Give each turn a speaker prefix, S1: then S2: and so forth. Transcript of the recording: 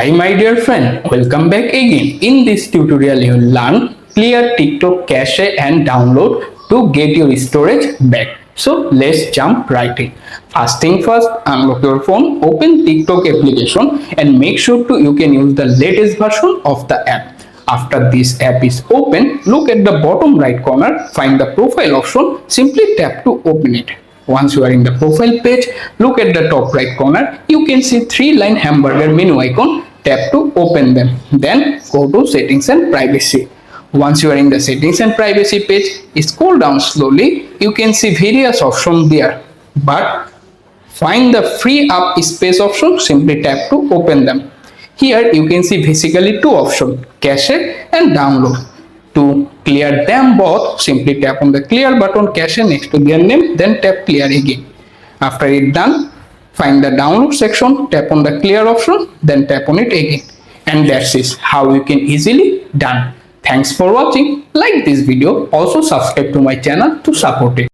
S1: Hi my dear friend, welcome back again. In this tutorial you will learn clear TikTok cache and download to get your storage back. So let's jump right in. First thing first, unlock your phone, open TikTok application and make sure you can use the latest version of the app. After this app is open, look at the bottom right corner, find the profile option, simply tap to open it. Once you are in the profile page, look at the top right corner. You can see 3-line hamburger menu icon. Tap to open them. Then go to settings and privacy. Once you are in the settings and privacy page, scroll down slowly. You can see various options there. But find the free up space option. Simply tap to open them. Here you can see basically two options, cache and download. To clear them both, simply tap on the clear button cache next to their name, then tap clear again. After it done, find the download section, tap on the clear option, then tap on it again. And that's it, how you can easily done. Thanks for watching. Like this video, also subscribe to my channel to support it.